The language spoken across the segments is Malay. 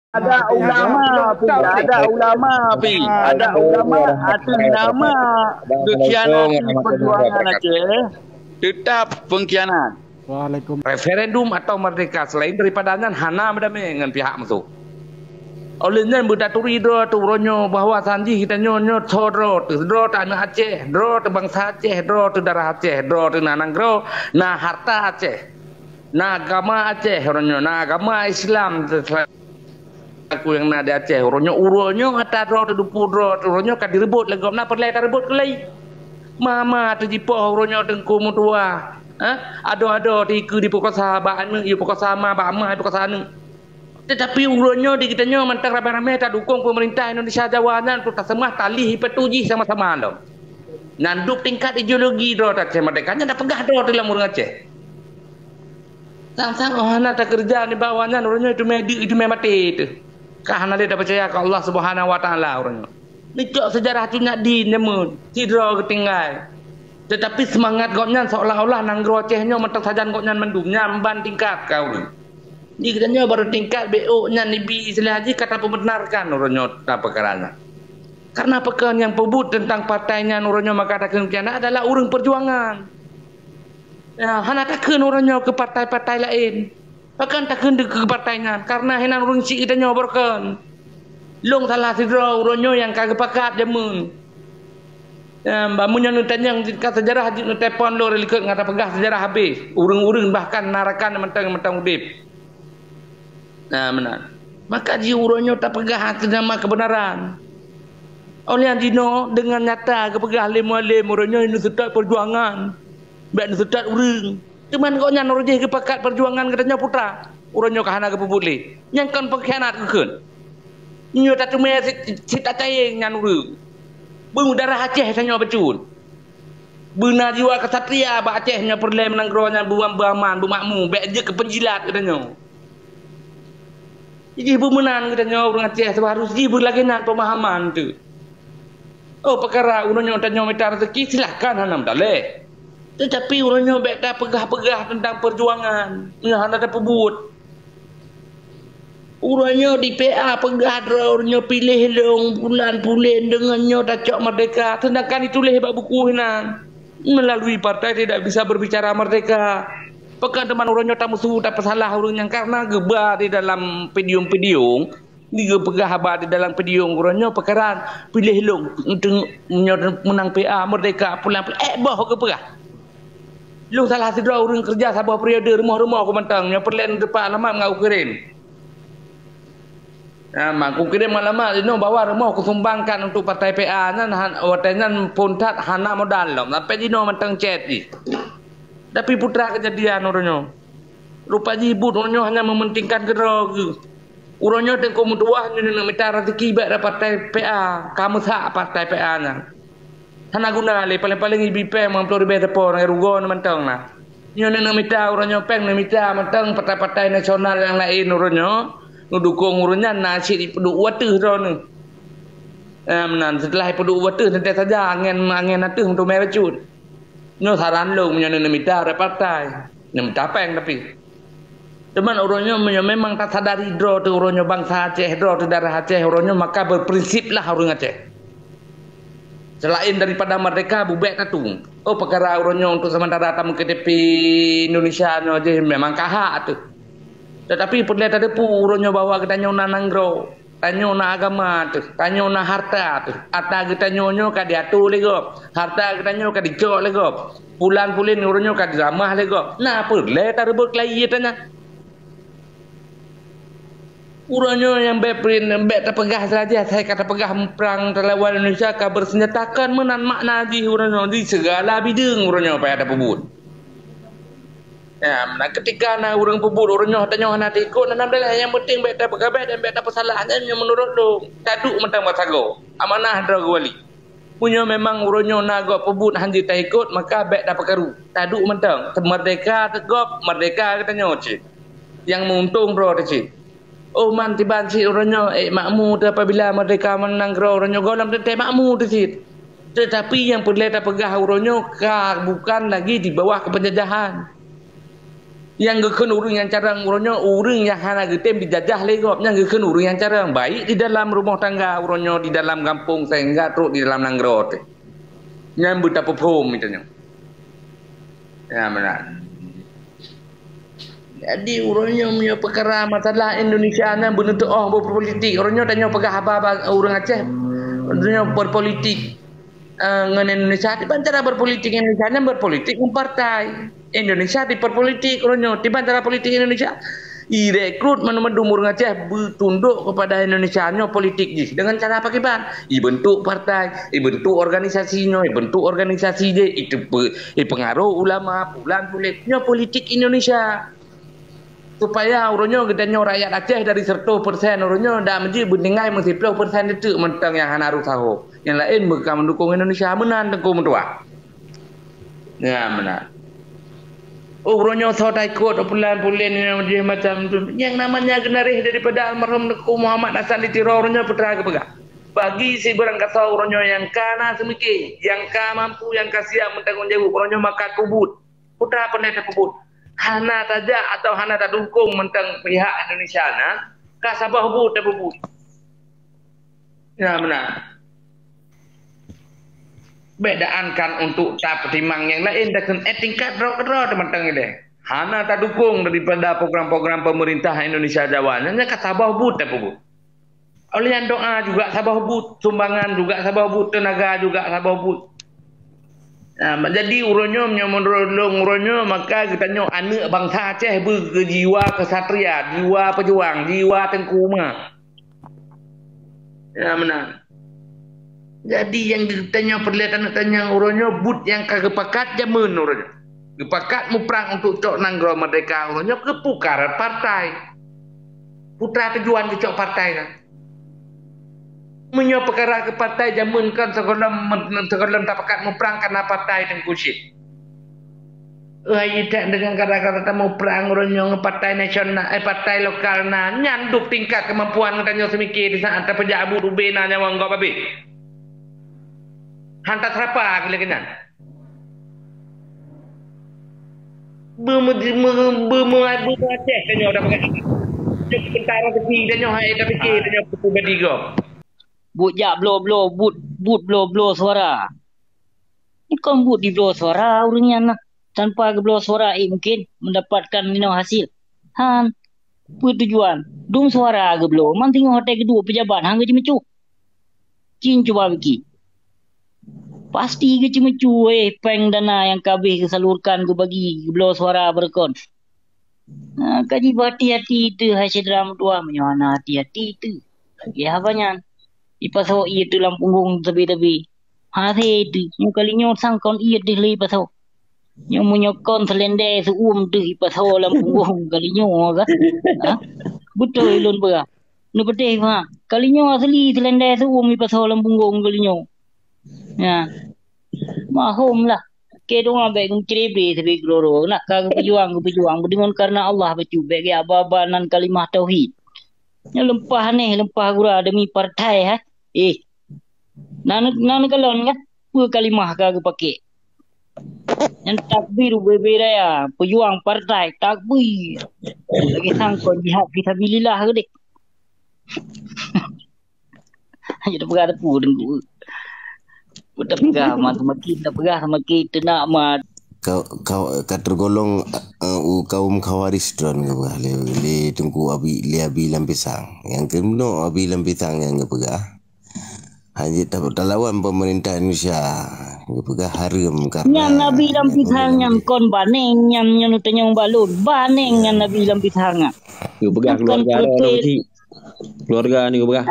Ada ulama pi, ada ulama pi, ada ulama atas nama pengkhianatan perjuangan Aceh tetap pengkhianat. Waalaikumsalam. Referendum atau merdeka selain daripadanya hana berdamai dengan pihak musuh. Olehnya berdaturi do tu ronyo bahwa sanji kita nyonyo todro tanah Aceh, dro tu bangsa Aceh, dro tu darah Aceh, dro tu nananggro, na harta Aceh, na agama Aceh ronyo, na agama Islam aku yang nada Aceh ronyo uronyo kata dro tu dupu dro tu ronyo kan direbut legom na perlai tak rebut kelai mama tu jipoh ronyo tengku mutua ado tiku di pokok sahabat anu iu pokok sama bama pokok sana tetapi uronyo di kita nyo mentang ramai-ramai tak dukung pemerintah Indonesia Jawanan tu tak semah talih petuji sama-sama lo nanduk tingkat ideologi dro tak Aceh merdekanya dah pegah dro dalam urang Aceh sang-sang ohana tak kerja di bawahnya uronyo itu medik itu mati itu kahana dia dah percaya ke Allah Subhanahu Wa Taala orangnya. Nikok sejarah cunyak din nemu tidro ketinggal. Tetapi semangat goknya seolah-olah nanggro Acehnya mentang sajan goknya mendumnya memban tingkat kau ni. Di katanya baru tingkat BO nya nibi Islam haji kata pembenarkan orangnya tak perkaranya. Karena pekan yang pebut tentang partainya orangnya maka tak kena adalah urang perjuangan. Ya, hana takkan orangnya ke partai-partai lain. Bahkan tak kena ke partainya karena hinan urang cik kita nyoborkan long salah sidro uronyo yang kagak pakat jamun bamunya nutan yang sejarah haji nutepon lo relikut ngata pegah sejarah habis urang-urang bahkan narakan mentang-mentang udip nah benar maka ji uronyo tak pegah hati nama kebenaran oleh yang dino dengan nyata kepegah alim-alim uronyo ini setat perjuangan baik setat urang cuman kau nyan urang kepakat perjuangan katanya putra urangnya kahana ke pebuli yang kan pengkhianat keun nyo tak cuma cita cayeng nyan urang bung darah Aceh sanyo becun beuna jiwa kesatria ba Aceh nya perle menanggronya buam baman bumakmu bek je ke penjilat katanya jadi bemenan katanya urang Aceh seharus ji berlagenan pemahaman tu oh perkara urangnya tanya minta rezeki silakan hanam daleh tetapi orangnya baik dah pegah-pegah tentang perjuangan. Hana ada pebut. Orangnya di PA pegah orangnya pilih long bulan-bulan dengannya dah cok merdeka. Sedangkan ditulis bab buku hinan. Melalui partai tidak bisa berbicara merdeka. Pekan teman orangnya tak musuh tak pesalah orangnya karena gebar di dalam pediung-pediung. Dia pegah habat di dalam pediung orangnya perkara pilih long untuk menang PA merdeka pulang boh ke pegah. Lu salah sidra urang kerja sabar periode rumah-rumah aku mentang yang perlen depan lama ngau kirim. Mak aku kirim lama dino bawa rumah aku sumbangkan untuk partai PA nan watenya puntat hana modal lom sampai dino mentang chat ni. Tapi putra kejadian urangnya. Rupa jibut urangnya hanya mementingkan gerog. Urangnya tengko mutuah nak minta rezeki baik dapat partai PA, kamu sak partai PA nya. Hana guna le paling-paling ibi peng mamplo ribe tepo orang rugon mentang nah. Nyo nak minta urangnya peng nak minta mentang partai-partai nasional yang lain urangnya ngudukung urangnya nasi di peduk wateh ron. Menan setelah peduk wateh nanti saja angin atuh untuk merecut. Nyo saran lo nyo nak minta partai. Nak minta peng tapi teman urangnya memang tak sadari dro tu urangnya bangsa Aceh dro tu darah Aceh urangnya maka berprinsiplah urang Aceh. Selain daripada merdeka bubek tatung. Oh perkara urangnya untuk sementara tamu KTP Indonesia no aja memang kahak tu. Tetapi perlu ada pu urangnya bawa kita nyo nananggro, tanyo na agama tu, tanyo na harta tu. Ata kita nyonyo ka diatur lego. Harta kita nyo ka dicok lego. Bulan-bulan urangnya ka diramah lego. Nah perlu tak rebut kelai tanya. Urangnya yang tak pegah saja saya kata pegah perang terlawan Indonesia ka bersenjatakan menan makna di urangnya di segala bidang urangnya payah ada pebut. Ya, ketika urang pebut urangnya tanya hana ikut nanam dah yang penting baik tak pegah baik dan baik tak persalahannya menurut lu kaduk mentang basago. Amanah dra wali. Punya memang urangnya nak pebut hanji tak ikut maka baik tak perkaru. Kaduk mentang merdeka tegop merdeka katanya cik. Yang menguntung bro cik. Oh man tiban si orangnya makmu apabila merdeka menang orangnya golam tete makmu tu si. Tetapi yang perlu tak pegah orangnya bukan lagi di bawah kepenjajahan. Yang gekeun urang yang carang uronyo urang yang hana getem dijajah legop yang gekeun urang yang carang baik di dalam rumah tangga uronyo di dalam kampung sehingga truk di dalam nanggro teh. Nyambut apa pom itu nya. Ya benar. Jadi uronyo punya perkara masalah Indonesia na bentuk berpolitik. Uronyo tanya pegah apa urang Aceh. Uronyo berpolitik ngan Indonesia di bantara berpolitik Indonesia na berpolitik partai. Indonesia di perpolitik uronyo di bantara politik Indonesia direkrut menu-menu urang Aceh bertunduk kepada Indonesia nya politik ji dengan cara apa kiban? Bentuk partai, bentuk organisasinya, bentuk organisasi je itu pengaruh ulama, pulan puliknya politik Indonesia. Supaya uronyo gedenya rakyat Aceh dari 100% uronyo dak menji bendingai mung 10% itu mentang yang hanaru tahu. Yang lain mereka mendukung Indonesia menan tengku mentua. Ya benar. Uronyo sodai kot pulan-pulan dia macam tu. Yang namanya generasi daripada almarhum Tengku Muhammad Hasan Ditiro uronyo putra kepegah. Bagi si barang kata uronyo yang kana semiki, yang ka mampu, yang ka siap mentanggung jawab uronyo maka kubut. Putra pendeta kubut. Hana saja atau hana tak dukung mentang pihak Indonesia na ka sabah hubut dan bubut. Ya benar. Bedaan kan untuk tak pertimang yang lain dan tingkat roh teman-teman ini. Hana tak dukung daripada program-program pemerintah Indonesia Jawa. Hanya ka sabah hubut dan bubut. Oleh yang doa juga sabah hubut, sumbangan juga sabah hubut, tenaga juga sabah hubut. Nah, jadi uronyo menurut uronyo maka katanya anak bangsa Aceh berjiwa kesatria, jiwa pejuang, jiwa tengkuma. Ya benar. Jadi yang ditanya perlihatkan tanya uronyo but yang kagepakat jamun uronyo. Gepakat muprang untuk cok nanggro merdeka uronyo kepukaran partai. Putra tujuan ke cok partai kan. Menyo perkara ke partai jamun kan sekolah tapakat muprang karena partai tengkusit. Tidak dengan kata-kata tamu perang uronyo partai nasional partai lokal na nyanduk tingkat kemampuan katanya semikir di saat terpejak Abu Rubena nyawa enggak babi. Hantar serapa kira-kira. Bermuat Aceh tanya dah pakai. Cuk tentara tepi tanya hai tapi ke tanya pribadi go. But jak blow blow suara. Ini kan but di blow suara orangnya nak. Tanpa blow suara mungkin mendapatkan hasil. Han bertujuan dum suara ke blow. Man tengok hotel kedua pejabat hang ke cimecu. Cin cuba bagi. Pasti ke cimecu peng dana yang kabeh kesalurkan ke bagi blow suara berkon. Kaji hati-hati itu hasil dalam tua menyana hati-hati itu. Ya banyak. Ipasau iya tu dalam punggung tebi-tebi. Hari itu, yang kalinya sangkon iya di lei pasau. Yang menyokon selendai seum tu ipasau dalam punggung kalinya kan. Betul ilun berah. Ni betul ha. Kalinya asli selendai seum ipasau dalam punggung kalinya. Ya. Mahum lah. Kedua ambek ngcrebe sebi gloro. Nak ke pejuang berdingon karena Allah becu bagi ababanan kalimah tauhid. Yang lempah gura demi partai ha. Nana kalon kan kalimah kagak pakai. Yang takbir berbeda ya, pejuang partai takbir. Lagi sangkon jihad fisabilillah ke dek. Hanya dah pegang tepu dengku. Udah pegang sama kita nak mat. Kau tergolong kaum khawaris dron ke le tunggu abi lampisang yang kemno abi lampisang yang pegah hanya tak lawan pemerintah Indonesia pegah harum karena yang nabi lampisang yang kon baneng yang tanya balun baneng yang nabi lampisang yo pegah keluarga ni pegah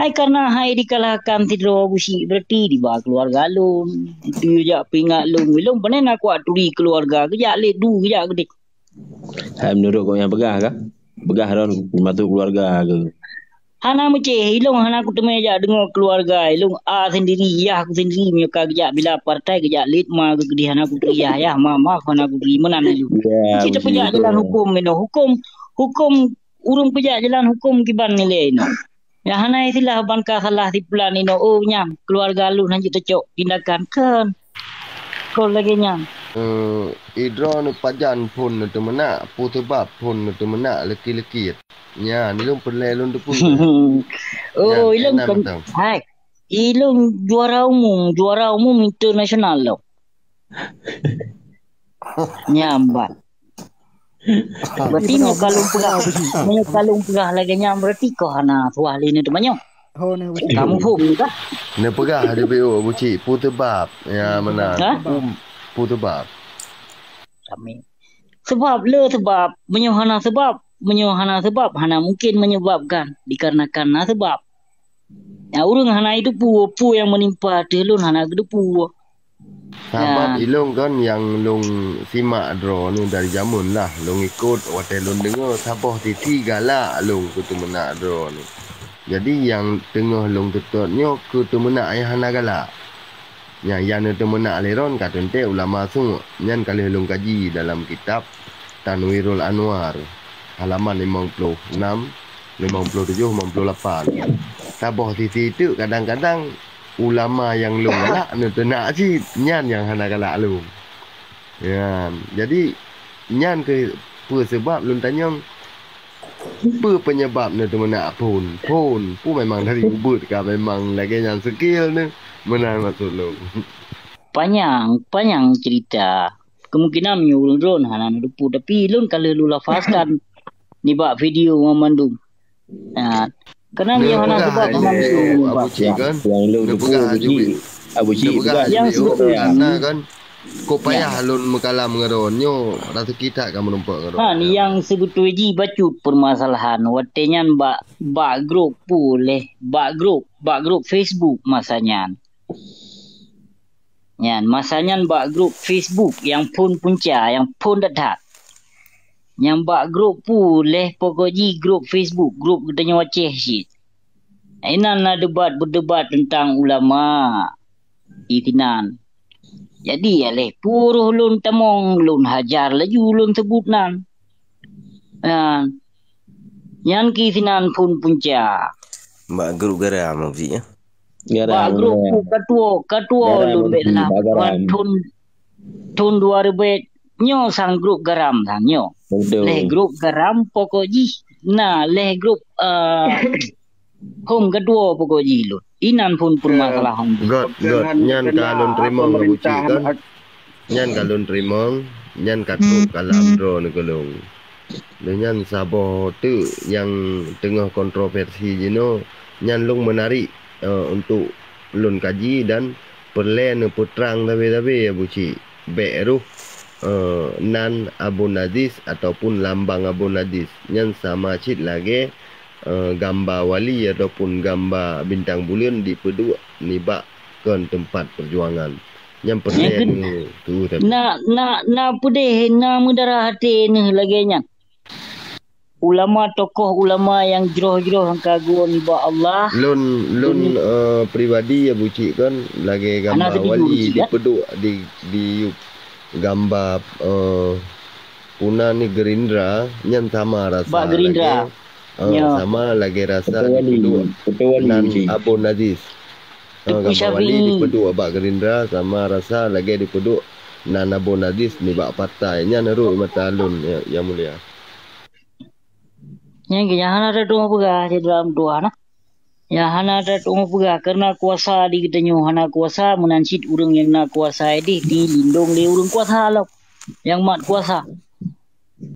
hai karena hai dikalahkan tidro busi berarti di bawah keluarga lum dia jak pingat lum panen aku aturi keluarga kejak le du kejak gede hai menurut kau yang pegah kah pegah ron masuk keluarga ke hana mece hilung hana aku temeja dengar keluarga hilung sendiri ya aku sendiri nyaka kejak bila partai kejak lead ma ke gede hana aku teri ya mama hana aku teri menan lu kita pejak jalan hukum hukum urung pejak jalan hukum kiban nilai no. Ya hana itilah bangka salah di bulan ini nyam keluarga lu nanti tecok tindakan kan kau lagi nyam Idro nu pajan pun nu temena putebab pun nu temena leki-leki. Nya ni lung perlelun tu pun. Oh, ilung kan. Hai. Ilung juara umum internasional lo. Nyambat. Berarti nyo kalung pegah lagi nyam berarti kau hana suahli ni tu banyak. Kamu faham tak? Ne pegah DPO buci putebab. Ya mana? Putebab. Kami. Sebab menyohana sebab hana mungkin menyebabkan dikarenakan sebab. Ya urang hana itu pu yang menimpa telun hana gedu pu. Sahabat ilung kan yang lung simak draw ni dari jamun lah. Lung ikut watai lung dengar saboh titi galak lung kutu menak draw ni. Jadi yang tengah lung tututnya kutu menak yang hana galak. Yang itu menak leron kata ente ulama sung nyan kali lung kaji dalam kitab Tanwirul Anwar halaman 56 57 58. Saboh titi itu kadang-kadang ulama yang lung galak tu nak si nyan yang hana galak lung. Ya, jadi nyan ke apa sebab lun tanya apa penyebab tu menak pun memang dari ubud kah memang lagi yang skill ni mana maksud lung. Panjang cerita. Kemungkinan nyurun hana dupu tapi lun kalau lu lafazkan ni bak video memandung. Kerana dia hana sebab Abu Cik kan yang Abu Cik yang sebetulnya kan kau payah alun mekalam ngeronyo ratu kita kamu nampak ngeron. Ni yang sebetulnya bacut permasalahan watenya bak grup boleh bak grup Facebook masanya. Yan masanya bak grup Facebook yang pun punca yang pun dadat. Yang bak grup boleh pokoknya grup Facebook grup katanya waceh sih. Inan berdebat tentang ulama itinan. Jadi aleh puruh lun temong lun hajar laju lun sebut nan. Yan kisinan pun punca. Mbak grup garam maksudnya. Mbak grup ketua lun belah. Tun 2000 nyo sang grup garam sang nyo. Leh grup garam pokoknya leh grup home kedua pokoknya lun. Inan pun permasalahan. God nyan kalon terima ngabuci kan. Nyan kalon terima, nyan katuk kalam draw ni kolong. Dengan saboh tu yang tengah kontroversi jino, nyan lung menarik untuk lun kaji dan perlen putrang tabe-tabe ya buci. Beruh nan Abu Nadis ataupun lambang Abu Nadis. Nyan sama cit lagi gambar wali ataupun gambar bintang bulan di pedua nibak kan tempat perjuangan yang perlen tu tapi na pudih na mudara hati ni lagi nya tokoh ulama yang jroh-jroh kagum nibak Allah lun pribadi ya buci kan lagi gambar wali di pedua di gambar puna ni Gerindra yang sama rasa Pak Gerindra sama lagi rasa dan Abu Nadis gambar wali di peduk abak Gerindra sama rasa lagi di peduk nan Abu Nadis ni bak partai nya naru mata alun yang mulia yang hana ada dua pegah di dalam dua nah ya hana ada dua pegah karena kuasa di ketenyo hana kuasa menansit urang yang nak kuasa di lindung di urang kuasa lo yang mat kuasa